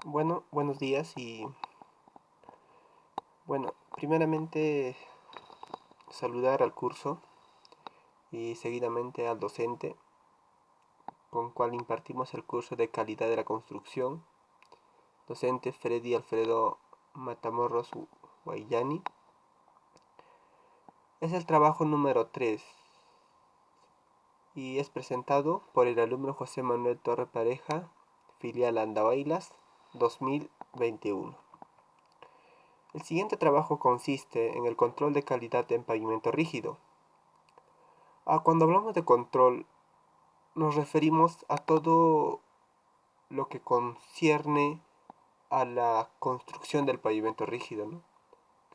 Bueno, buenos días y primeramente saludar al curso y seguidamente al docente con cual impartimos el curso de calidad de la construcción, docente Freddy Alfredo Matamorros Guayani. Es el trabajo número 3 y es presentado por el alumno José Manuel Torre Pareja, filial Andahuaylas 2021. El siguiente trabajo consiste en el control de calidad en pavimento rígido. Cuando hablamos de control, nos referimos a todo lo que concierne a la construcción del pavimento rígido, ¿no?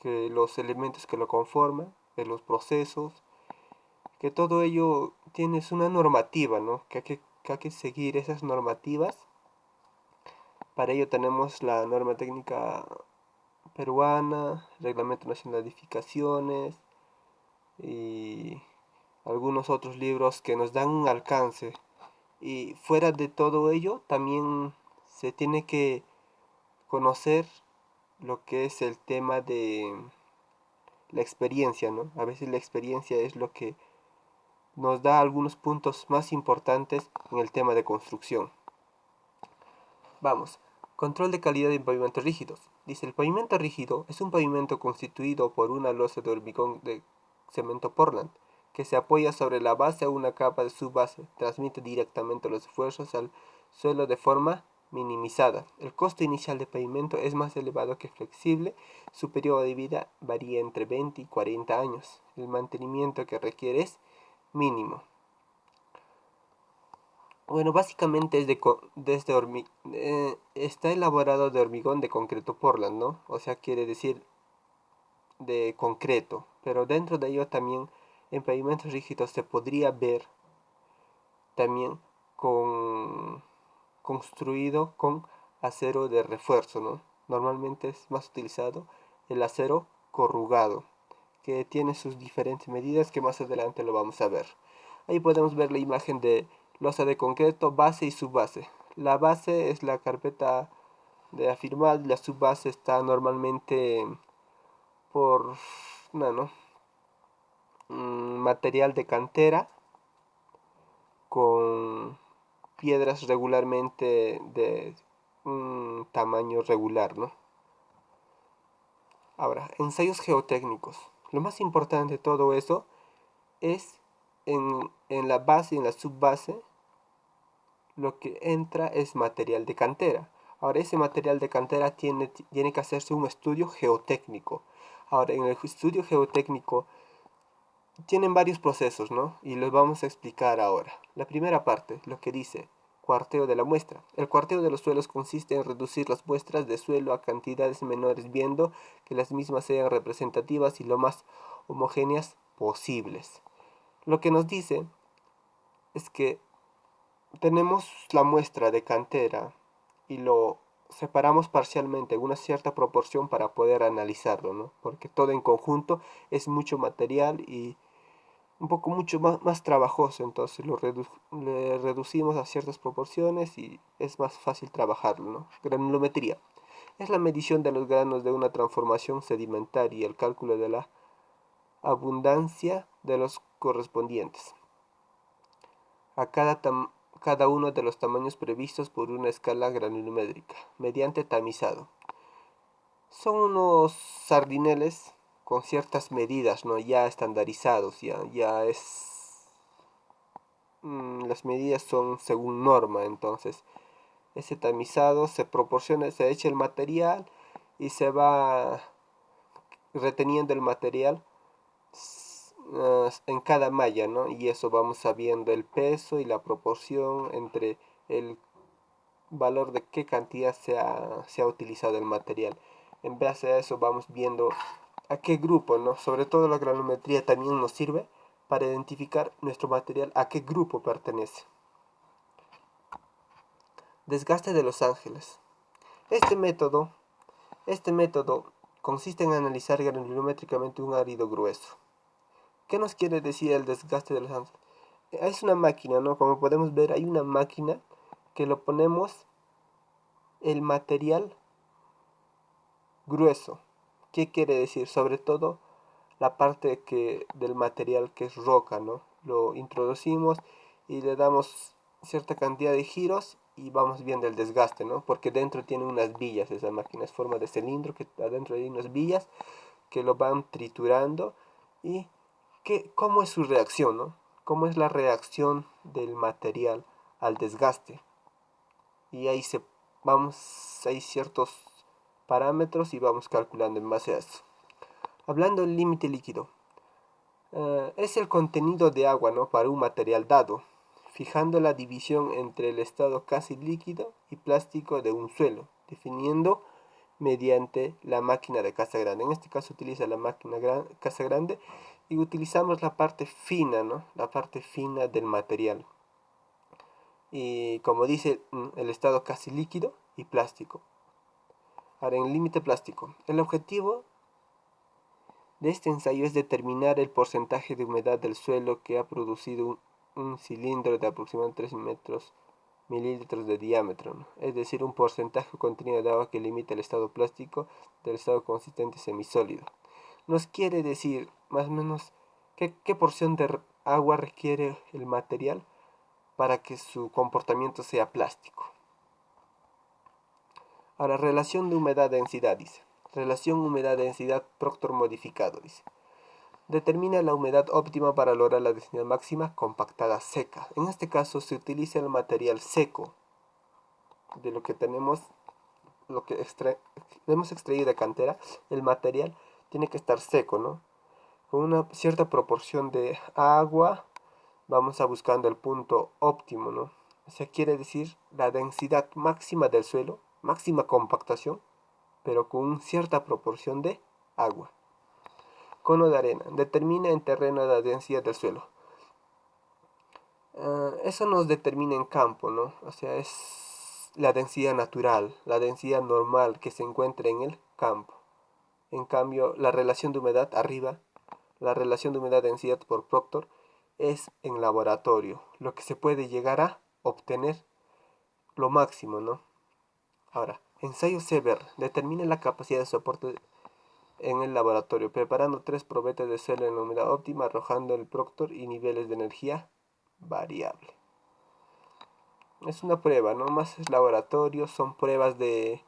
Que los elementos que lo conforman, que los procesos, que todo ello tiene una normativa, ¿no? Que hay que seguir esas normativas. Para ello tenemos la norma técnica peruana, Reglamento Nacional de Edificaciones y algunos otros libros que nos dan un alcance. Y fuera de todo ello, también se tiene que conocer lo que es el tema de la experiencia, ¿no? A veces la experiencia es lo que nos da algunos puntos más importantes en el tema de construcción. Vamos, control de calidad de pavimentos rígidos. Dice, el pavimento rígido es un pavimento constituido por una losa de hormigón de cemento Portland, que se apoya sobre la base o una capa de su base, transmite directamente los esfuerzos al suelo de forma minimizada. El costo inicial de pavimento es más elevado que flexible, su periodo de vida varía entre 20 y 40 años. El mantenimiento que requiere es mínimo. Bueno, básicamente es está elaborado de hormigón de concreto Portland, ¿no? O sea, quiere decir de concreto, pero dentro de ello también en pavimentos rígidos se podría ver también con construido con acero de refuerzo, ¿no? Normalmente es más utilizado el acero corrugado, que tiene sus diferentes medidas que más adelante lo vamos a ver. Ahí podemos ver la imagen de losa de concreto, base y subbase. La base es la carpeta de afirmar, la subbase está normalmente por no, material de cantera con piedras regularmente de un tamaño regular, ¿no? Ahora, ensayos geotécnicos. Lo más importante de todo eso es en la base y en la subbase lo que entra es material de cantera. Ahora, ese material de cantera tiene que hacerse un estudio geotécnico. Ahora, en el estudio geotécnico tienen varios procesos, ¿no? Y los vamos a explicar ahora. La primera parte, lo que dice cuarteo de la muestra. El cuarteo de los suelos consiste en reducir las muestras de suelo a cantidades menores, viendo que las mismas sean representativas y lo más homogéneas posibles. Lo que nos dice es que tenemos la muestra de cantera y lo separamos parcialmente en una cierta proporción para poder analizarlo, ¿no? Porque todo en conjunto es mucho material y un poco mucho más trabajoso, entonces le reducimos a ciertas proporciones y es más fácil trabajarlo, ¿no? Granulometría. Es la medición de los granos de una transformación sedimentaria y el cálculo de la abundancia de los correspondientes a cada uno de los tamaños previstos por una escala granulométrica, mediante tamizado. Son unos sardineles con ciertas medidas, ¿no? Ya estandarizados, ya es las medidas son según norma, entonces ese tamizado se proporciona, se echa el material y se va reteniendo el material en cada malla, ¿no? Y eso vamos sabiendo el peso y la proporción entre el valor de qué cantidad se ha utilizado el material. En base a eso vamos viendo a qué grupo, ¿no? Sobre todo la granulometría también nos sirve para identificar nuestro material a qué grupo pertenece. Desgaste de los ángeles. Este método, este método consiste en analizar granulométricamente un árido grueso. ¿Qué nos quiere decir el desgaste de los ángeles? Es una máquina, ¿no? Como podemos ver, hay una máquina que lo ponemos el material grueso. ¿Qué quiere decir? Sobre todo la parte del material que es roca, ¿no? Lo introducimos y le damos cierta cantidad de giros y vamos viendo el desgaste, ¿no? Porque dentro tiene unas villas, esa máquina es forma de cilindro, que adentro hay unas villas que lo van triturando. Y ¿cómo es su reacción, ¿no? ¿Cómo es la reacción del material al desgaste? Y hay ciertos parámetros y vamos calculando en base a eso. Hablando del límite líquido, es el contenido de agua, ¿no? Para un material dado, fijando la división entre el estado casi líquido y plástico de un suelo, definiendo mediante la máquina de casa grande. En este caso utiliza la máquina casa grande y utilizamos la parte fina, ¿no? La parte fina del material. Y como dice, el estado casi líquido y plástico. Ahora, en el límite plástico, el objetivo de este ensayo es determinar el porcentaje de humedad del suelo que ha producido un cilindro de aproximadamente 3 mililitros de diámetro, ¿no? Es decir, un porcentaje contenido de agua que limita el estado plástico del estado consistente semisólido. Nos quiere decir más o menos qué porción de agua requiere el material para que su comportamiento sea plástico. Ahora, relación de humedad-densidad, dice. Relación humedad-densidad Proctor modificado, dice. Determina la humedad óptima para lograr la densidad máxima compactada seca. En este caso se utiliza el material seco de lo que tenemos, lo que hemos extraído de cantera. El material tiene que estar seco, ¿no? Con una cierta proporción de agua vamos a buscando el punto óptimo, ¿no? O sea, quiere decir la densidad máxima del suelo, máxima compactación, pero con cierta proporción de agua. Cono de arena. Determina en terreno la densidad del suelo. Eso nos determina en campo, ¿no? O sea, es la densidad natural, la densidad normal que se encuentra en el campo. En cambio, la relación de humedad arriba, la relación de humedad-densidad por Proctor, es en laboratorio, lo que se puede llegar a obtener lo máximo, ¿no? Ahora, ensayo Sever. Determina la capacidad de soporte en el laboratorio, preparando 3 probetas de suelo en la humedad óptima, arrojando el Proctor y niveles de energía variable. Es una prueba, no más es laboratorio, son pruebas de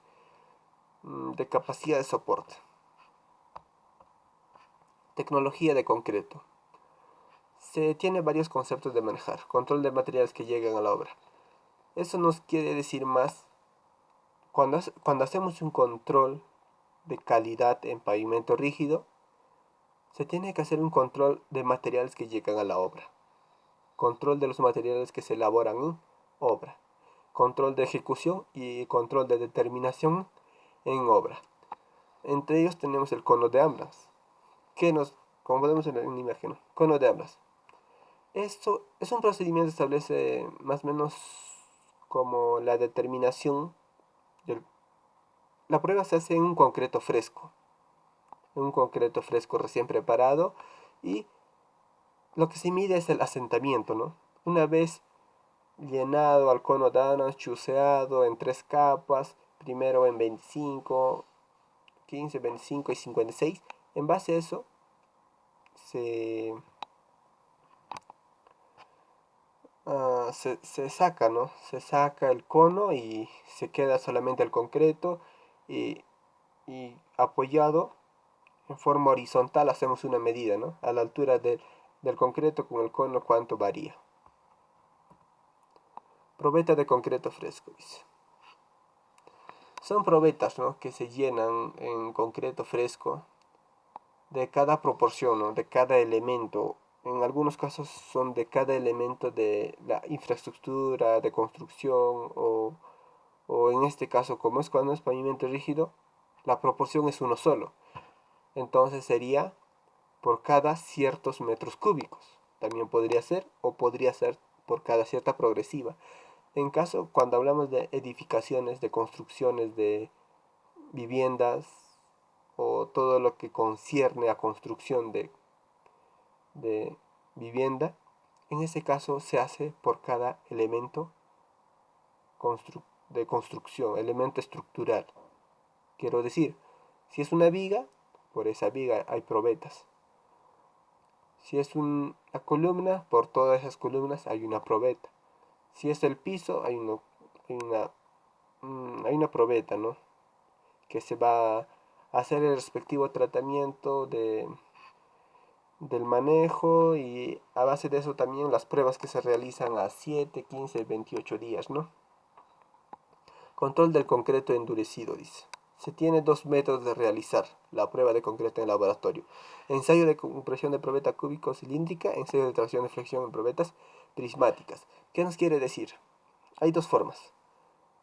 capacidad de soporte. Tecnología de concreto. Se tiene varios conceptos de manejar. Control de materiales que llegan a la obra. Eso nos quiere decir más cuando hacemos un control de calidad en pavimento rígido, se tiene que hacer un control de materiales que llegan a la obra. Control de los materiales que se elaboran en obra. Control de ejecución y control de determinación en obra. Entre ellos tenemos el cono de Amras, como podemos ver en la imagen, ¿no? Cono de Amras. Esto es un procedimiento que establece más o menos como la determinación del... La prueba se hace en un concreto fresco, recién preparado, y lo que se mide es el asentamiento, ¿no? Una vez llenado al cono de Amras, chuseado en 3 capas, primero en 25, 15, 25 y 56. En base a eso se, se saca, ¿no? Se saca el cono y se queda solamente el concreto y, y apoyado en forma horizontal hacemos una medida, ¿no? A la altura del concreto con el cono cuánto varía. Probeta de concreto fresco, dice. Son probetas, ¿no? Que se llenan en concreto fresco de cada proporción, ¿no? De cada elemento. En algunos casos son de cada elemento de la infraestructura de construcción o en este caso, como es cuando es pavimento rígido, la proporción es uno solo. Entonces sería por cada ciertos metros cúbicos. También podría ser o podría ser por cada cierta progresiva. En caso, cuando hablamos de edificaciones, de construcciones de viviendas o todo lo que concierne a construcción de vivienda, en ese caso se hace por cada elemento de construcción, elemento estructural. Quiero decir, si es una viga, por esa viga hay probetas. Si es una columna, por todas esas columnas hay una probeta. Si es el piso, hay una probeta, ¿no? Que se va a hacer el respectivo tratamiento del manejo, y a base de eso también las pruebas que se realizan a 7, 15, 28 días, ¿no? Control del concreto endurecido, dice. Se tiene dos métodos de realizar la prueba de concreto en el laboratorio: ensayo de compresión de probeta cúbico-cilíndrica, ensayo de tracción de flexión en probetas prismáticas. ¿Qué nos quiere decir? Hay dos formas.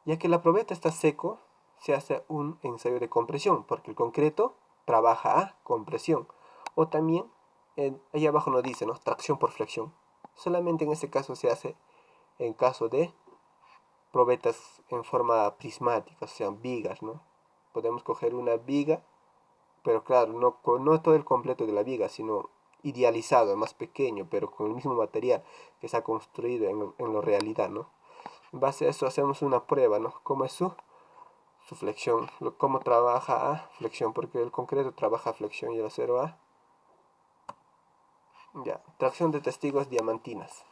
Ya que la probeta está seco, se hace un ensayo de compresión, porque el concreto trabaja a compresión. O también, ahí abajo nos dice, ¿no? Tracción por flexión. Solamente en este caso se hace en caso de probetas en forma prismática, o sea, vigas, ¿no? Podemos coger una viga, pero claro, no todo el completo de la viga, sino idealizado, más pequeño, pero con el mismo material que se ha construido en la realidad, ¿no? En base a eso hacemos una prueba, ¿no? ¿Cómo es su flexión? ¿Cómo trabaja a flexión? Porque el concreto trabaja a flexión y el acero a... Ya, tracción de testigos diamantinas.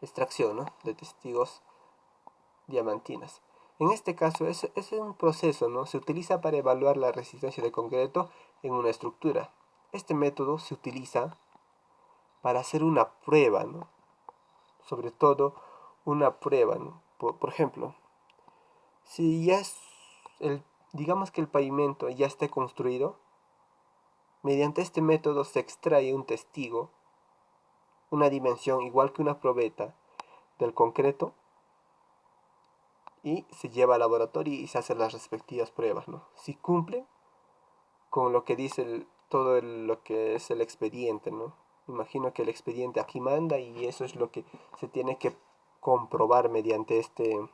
Extracción, ¿no? De testigos diamantinas. En este caso, es un proceso, ¿no? Se utiliza para evaluar la resistencia de concreto en una estructura. Este método se utiliza para hacer una prueba, ¿no? Sobre todo, una prueba, ¿no? Por ejemplo, si ya digamos que el pavimento ya esté construido, mediante este método se extrae un testigo, una dimensión igual que una probeta del concreto, y se lleva al laboratorio y se hacen las respectivas pruebas, ¿no? Si cumple con lo que dice lo que es el expediente, ¿no? Imagino que el expediente aquí manda, y eso es lo que se tiene que comprobar mediante este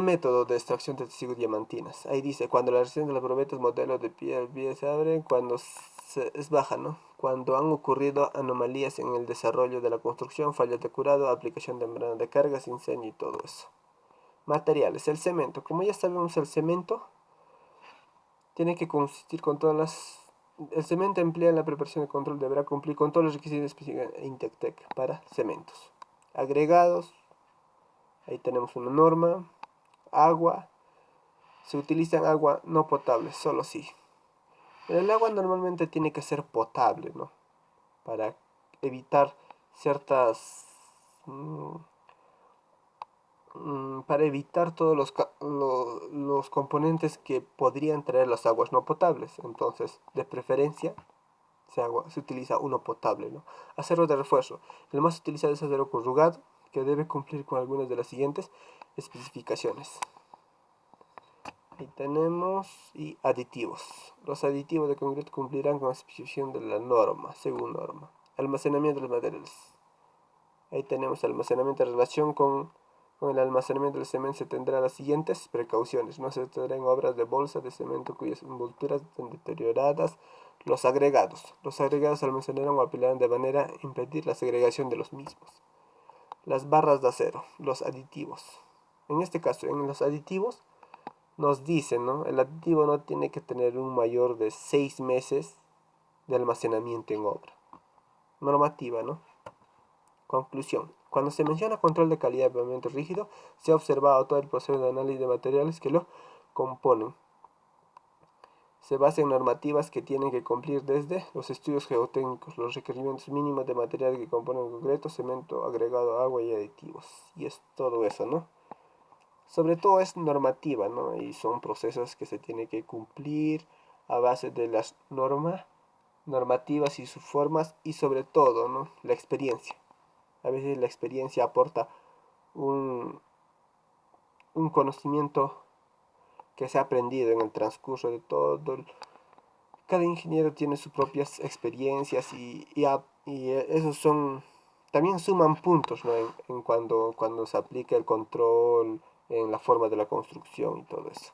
método de extracción de testigos diamantinas. Ahí dice, cuando la resistencia de las probetas modelos de pie se abren, cuando es baja, ¿no? Cuando han ocurrido anomalías en el desarrollo de la construcción, fallas de curado, aplicación de membrana de cargas, incendio y todo eso. Materiales. El cemento. Como ya sabemos, el cemento tiene que consistir con todas las... El cemento emplea en la preparación de control deberá cumplir con todos los requisitos específicos de Intectec para cementos. Agregados. Ahí tenemos una norma. Agua. Se utiliza agua no potable, solo sí. El agua normalmente tiene que ser potable, ¿no? Para evitar ciertas... para evitar todos los componentes que podrían traer las aguas no potables. Entonces, de preferencia, se utiliza uno potable, ¿no? Acero de refuerzo. El más utilizado es acero corrugado, que debe cumplir con algunas de las siguientes especificaciones. Ahí tenemos, y aditivos. Los aditivos de concreto cumplirán con la especificación de la norma, según norma. Almacenamiento de los materiales. Ahí tenemos almacenamiento en relación con el almacenamiento del cemento. Se tendrá las siguientes precauciones. No se tendrán obras de bolsa de cemento cuyas envolturas estén deterioradas. Los agregados. Los agregados se almacenarán o apilarán de manera a impedir la segregación de los mismos. Las barras de acero. Los aditivos. En este caso, en los aditivos, nos dicen, ¿no? El aditivo no tiene que tener un mayor de 6 meses de almacenamiento en obra. Normativa, ¿no? Conclusión. Cuando se menciona control de calidad de pavimento rígido, se ha observado todo el proceso de análisis de materiales que lo componen. Se basa en normativas que tienen que cumplir desde los estudios geotécnicos, los requerimientos mínimos de material que componen concreto, cemento, agregado, agua y aditivos. Y es todo eso, ¿no? Sobre todo es normativa, ¿no? Y son procesos que se tienen que cumplir a base de las normativas y sus formas, y sobre todo, ¿no? La experiencia. A veces la experiencia aporta un conocimiento que se ha aprendido en el transcurso de todo. Cada ingeniero tiene sus propias experiencias, y esos también suman puntos, ¿no? En cuando se aplica el control en la forma de la construcción y todo eso.